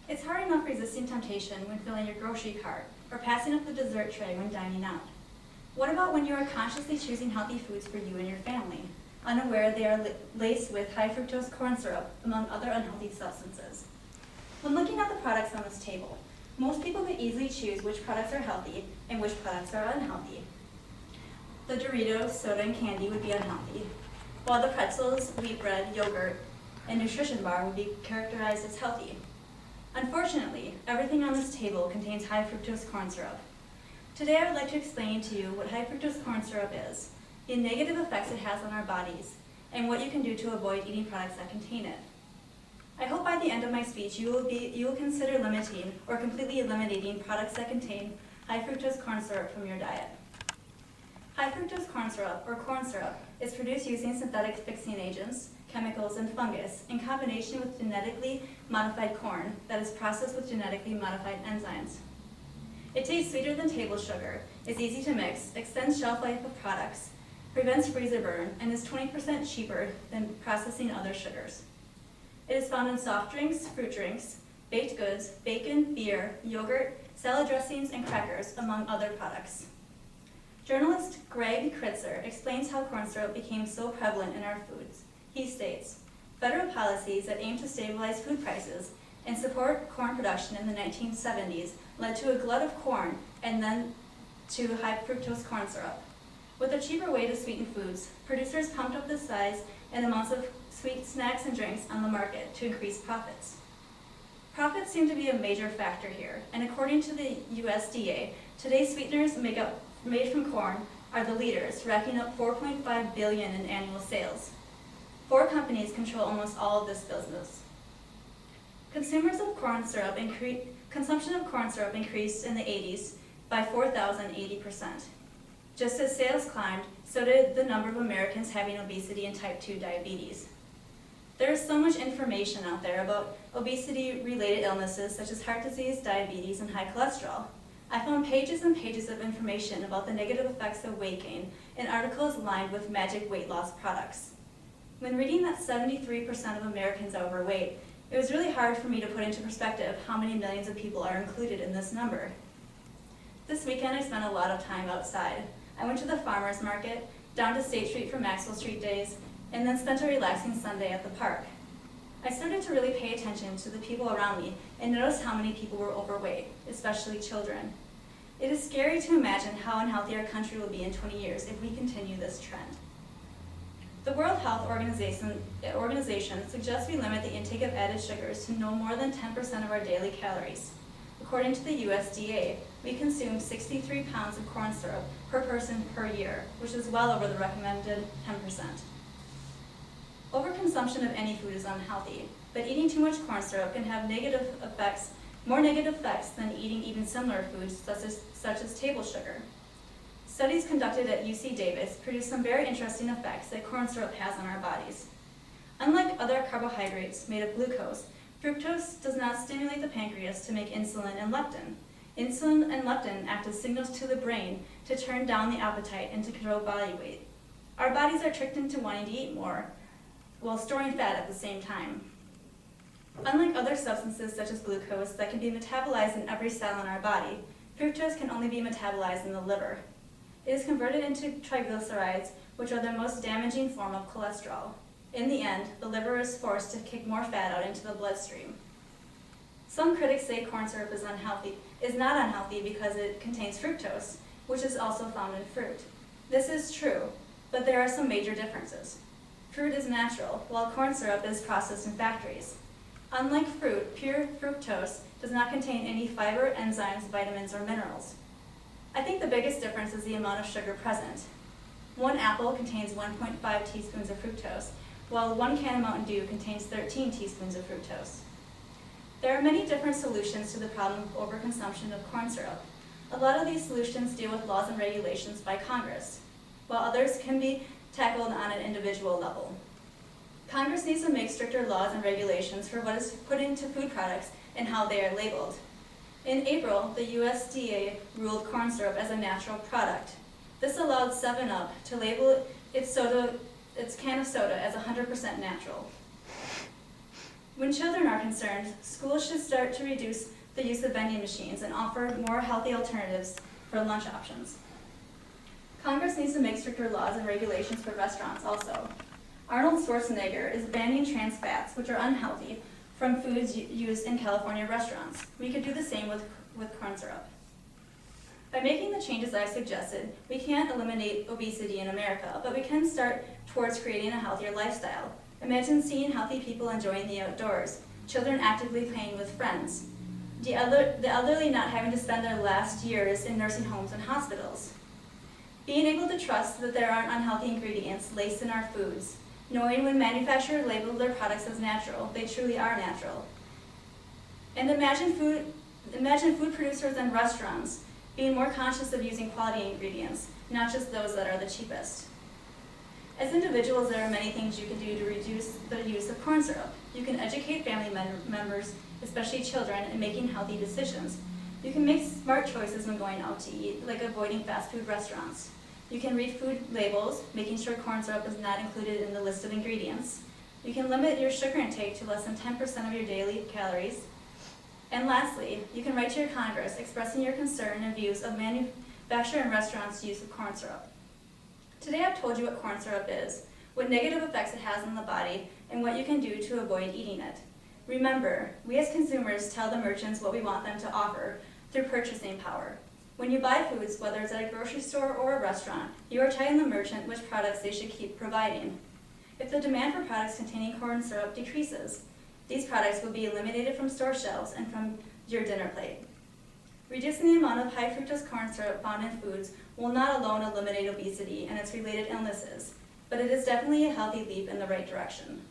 It's hard enough resisting temptation when filling your grocery cart or passing up the dessert tray when dining out. What about when you are consciously choosing healthy foods for you and your family, unaware they are laced with high fructose corn syrup, among other unhealthy substances? When looking at the products on this table, most people could easily choose which products are healthy and which products are unhealthy. The Doritos, soda, and candy would be unhealthy, while the pretzels, wheat bread, yogurt, and nutrition bar would be characterized as healthy. Unfortunately, everything on this table contains high fructose corn syrup. Today I would like to explain to you what high fructose corn syrup is, the negative effects it has on our bodies, and what you can do to avoid eating products that contain it. I hope by the end of my speech you will consider limiting or completely eliminating products that contain high fructose corn syrup from your diet. High fructose corn syrup, or corn syrup, is produced using synthetic fixing agents, chemicals, and fungus in combination with genetically modified corn that is processed with genetically modified enzymes. It tastes sweeter than table sugar, is easy to mix, extends shelf life of products, prevents freezer burn, and is 20% cheaper than processing other sugars. It is found in soft drinks, fruit drinks, baked goods, bacon, beer, yogurt, salad dressings, and crackers, among other products. Journalist Greg Kritzer explains how corn syrup became so prevalent in our foods. He states, federal policies that aim to stabilize food prices and support corn production in the 1970s led to a glut of corn and then to high fructose corn syrup. With a cheaper way to sweeten foods, producers pumped up the size and amounts of sweet snacks and drinks on the market to increase profits. Profits seem to be a major factor here, and according to the USDA, today's sweeteners made from corn are the leaders, racking up $4.5 billion in annual sales. 4 companies control almost all of this business. Consumption of corn syrup increased in the 80s by 4,080%. Just as sales climbed, so did the number of Americans having obesity and type 2 diabetes. There is so much information out there about obesity-related illnesses such as heart disease, diabetes, and high cholesterol. I found pages and pages of information about the negative effects of weight gain in articles lined with magic weight loss products. When reading that 73% of Americans are overweight, it was really hard for me to put into perspective how many millions of people are included in this number. This weekend I spent a lot of time outside. I went to the farmer's market, down to State Street for Maxwell Street days, and then spent a relaxing Sunday at the park. I started to really pay attention to the people around me and noticed how many people were overweight, especially children. It is scary to imagine how unhealthy our country will be in 20 years if we continue this trend. The World Health Organization suggests we limit the intake of added sugars to no more than 10% of our daily calories. According to the USDA, we consume 63 pounds of corn syrup per person per year, which is well over the recommended 10%. Overconsumption of any food is unhealthy, but eating too much corn syrup can have more negative effects than eating even similar foods such as table sugar. Studies conducted at UC Davis produced some very interesting effects that corn syrup has on our bodies. Unlike other carbohydrates made of glucose, fructose does not stimulate the pancreas to make insulin and leptin. Insulin and leptin act as signals to the brain to turn down the appetite and to control body weight. Our bodies are tricked into wanting to eat more while storing fat at the same time. Unlike other substances such as glucose that can be metabolized in every cell in our body, fructose can only be metabolized in the liver. It is converted into triglycerides, which are the most damaging form of cholesterol. In the end, the liver is forced to kick more fat out into the bloodstream. Some critics say corn syrup is not unhealthy because it contains fructose, which is also found in fruit. This is true, but there are some major differences. Fruit is natural, while corn syrup is processed in factories. Unlike fruit, pure fructose does not contain any fiber, enzymes, vitamins, or minerals. I think the biggest difference is the amount of sugar present. 1 apple contains 1.5 teaspoons of fructose, while 1 can of Mountain Dew contains 13 teaspoons of fructose. There are many different solutions to the problem of overconsumption of corn syrup. A lot of these solutions deal with laws and regulations by Congress, while others can be tackled on an individual level. Congress needs to make stricter laws and regulations for what is put into food products and how they are labeled. In April, the USDA ruled corn syrup as a natural product. This allowed 7-Up to label its can of soda as 100% natural. When children are concerned, schools should start to reduce the use of vending machines and offer more healthy alternatives for lunch options. Congress needs to make stricter laws and regulations for restaurants also. Arnold Schwarzenegger is banning trans fats, which are unhealthy, from foods used in California restaurants. We could do the same with corn syrup. By making the changes I've suggested, we can't eliminate obesity in America, but we can start towards creating a healthier lifestyle. Imagine seeing healthy people enjoying the outdoors, children actively playing with friends, the elderly not having to spend their last years in nursing homes and hospitals. Being able to trust that there aren't unhealthy ingredients laced in our foods, knowing when manufacturers label their products as natural, they truly are natural. And imagine food producers and restaurants being more conscious of using quality ingredients, not just those that are the cheapest. As individuals, there are many things you can do to reduce the use of corn syrup. You can educate family members, especially children, in making healthy decisions. You can make smart choices when going out to eat, like avoiding fast food restaurants. You can read food labels, making sure corn syrup is not included in the list of ingredients. You can limit your sugar intake to less than 10% of your daily calories. And lastly, you can write to your Congress expressing your concern and views of manufacturer and restaurants' use of corn syrup. Today I've told you what corn syrup is, what negative effects it has on the body, and what you can do to avoid eating it. Remember, we as consumers tell the merchants what we want them to offer through purchasing power. When you buy foods, whether it's at a grocery store or a restaurant, you are telling the merchant which products they should keep providing. If the demand for products containing corn syrup decreases, these products will be eliminated from store shelves and from your dinner plate. Reducing the amount of high fructose corn syrup found in foods will not alone eliminate obesity and its related illnesses, but it is definitely a healthy leap in the right direction.